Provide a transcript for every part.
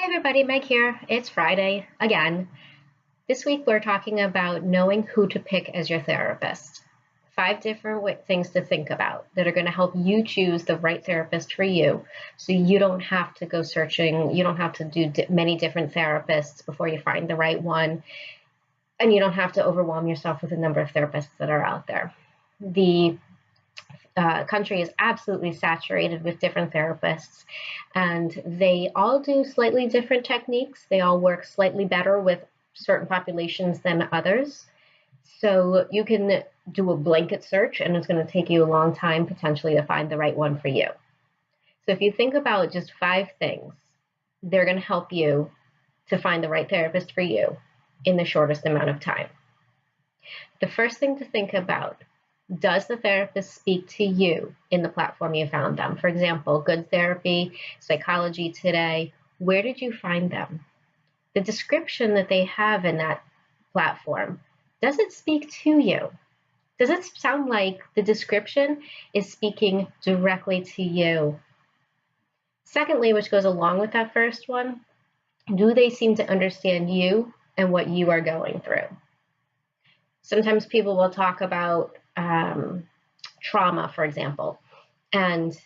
Hi everybody, Meg here. It's Friday again. This week we're talking about knowing who to pick as your therapist. 5 different things to think about that are going to help you choose the right therapist for you so you don't have to go searching, you don't have to do many different therapists before you find the right one, and you don't have to overwhelm yourself with the number of therapists that are out there. The country is absolutely saturated with different therapists, and they all do slightly different techniques. They all work slightly better with certain populations than others. So you can do a blanket search, and it's going to take you a long time potentially to find the right one for you. So if you think about just 5 things, they're going to help you to find the right therapist for you in the shortest amount of time. The first thing to think about: does the therapist speak to you in the platform you found them? For example, Good Therapy, Psychology Today. Where did you find them? The description that they have in that platform, does it speak to you? Does it sound like the description is speaking directly to you? Secondly, which goes along with that first one, do they seem to understand you and what you are going through? Sometimes people will talk about trauma, for example, and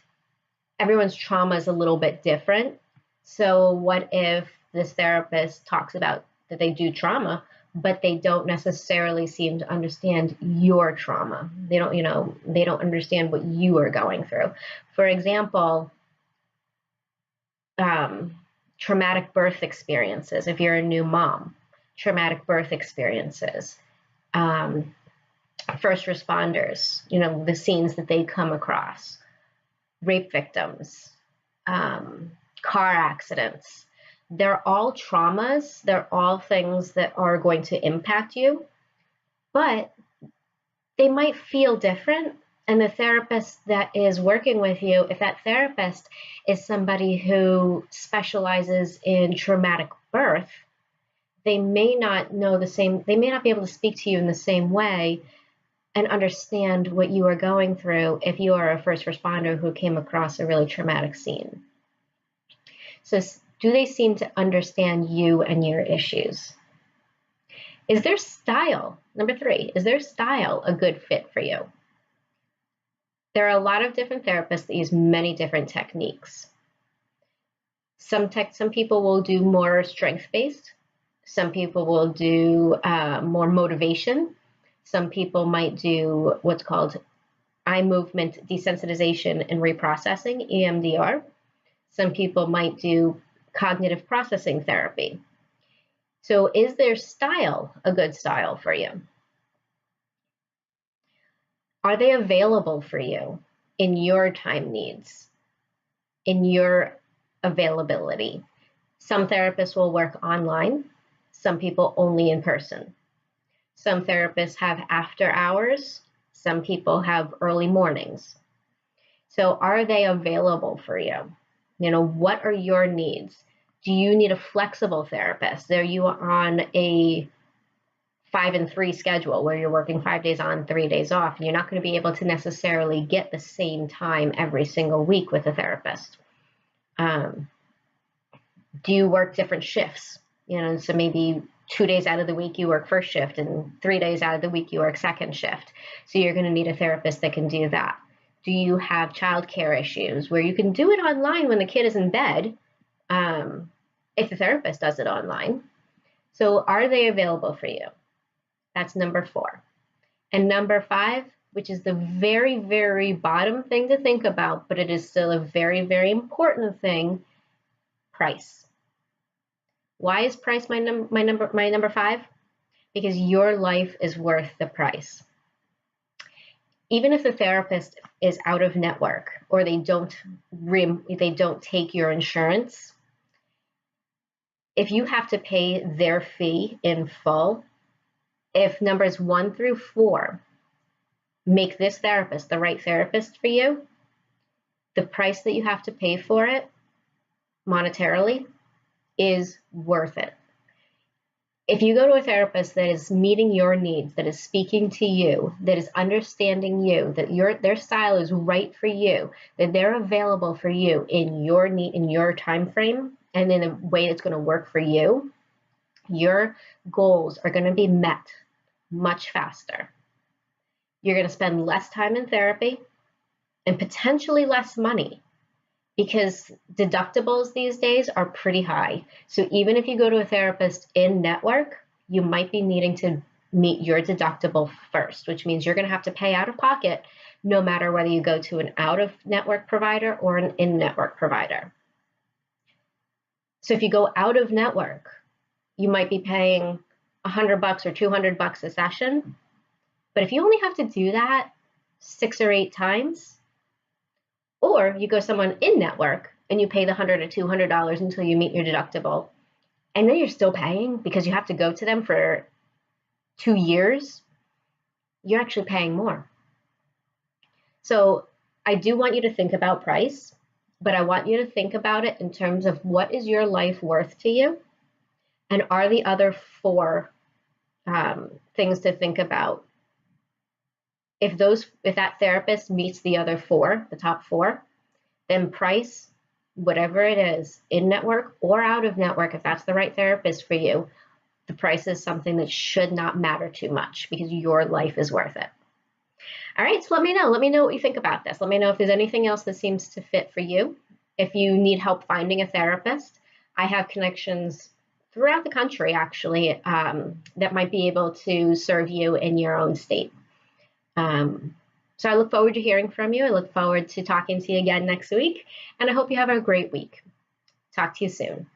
everyone's trauma is a little bit different. So what if this therapist talks about that they do trauma, but they don't necessarily seem to understand your trauma? They don't understand what you are going through. For example, traumatic birth experiences. If you're a new mom, traumatic birth experiences. First responders, the scenes that they come across, rape victims, car accidents. They're all traumas. They're all things that are going to impact you, but they might feel different. And the therapist that is working with you, if that therapist is somebody who specializes in traumatic birth, they may not know the same, they may not be able to speak to you in the same way and understand what you are going through if you are a first responder who came across a really traumatic scene. So do they seem to understand you and your issues? Is their style, number 3, is their style a good fit for you? There are a lot of different therapists that use many different techniques. Some people will do more strength-based. Some people will do more motivation. Some people might do what's called eye movement desensitization and reprocessing, EMDR. Some people might do cognitive processing therapy. So is their style a good style for you? Are they available for you in your time needs, in your availability? Some therapists will work online, some people only in person. Some therapists have after hours, some people have early mornings. So are they available for you? What are your needs? Do you need a flexible therapist? Are you on a 5 and 3 schedule where you're working 5 days on, 3 days off, and you're not going to be able to necessarily get the same time every single week with a therapist? Do you work different shifts? So maybe 2 days out of the week you work first shift and 3 days out of the week you work second shift. So you're going to need a therapist that can do that. Do you have childcare issues where you can do it online when the kid is in bed, if the therapist does it online? So are they available for you? That's number 4. And number 5, which is the very, very bottom thing to think about, but it is still a very, very important thing: price. Why is price my number 5? Because your life is worth the price. Even if the therapist is out of network or they don't take your insurance, if you have to pay their fee in full, if numbers 1 through 4 make this therapist the right therapist for you, the price that you have to pay for it monetarily is worth it. If you go to a therapist that is meeting your needs, that is speaking to you, that is understanding you, that their style is right for you, that they're available for you in your need, in your time frame, and in a way that's going to work for you, your goals are going to be met much faster. You're going to spend less time in therapy and potentially less money, because deductibles these days are pretty high. So even if you go to a therapist in network, you might be needing to meet your deductible first, which means you're going to have to pay out of pocket no matter whether you go to an out-of-network provider or an in-network provider. So if you go out of network, you might be paying $100 or $200 a session. But if you only have to do that 6 or 8 times, or you go someone in network and you pay the $100 or $200 until you meet your deductible, and then you're still paying because you have to go to them for 2 years, you're actually paying more. So I do want you to think about price, but I want you to think about it in terms of what is your life worth to you, and are the other 4 things to think about. If that therapist meets the other 4, the top 4, then price, whatever it is, in network or out of network, if that's the right therapist for you, the price is something that should not matter too much because your life is worth it. All right, so let me know. Let me know what you think about this. Let me know if there's anything else that seems to fit for you. If you need help finding a therapist, I have connections throughout the country, actually, that might be able to serve you in your own state. So I look forward to hearing from you. I look forward to talking to you again next week, and I hope you have a great week. Talk to you soon.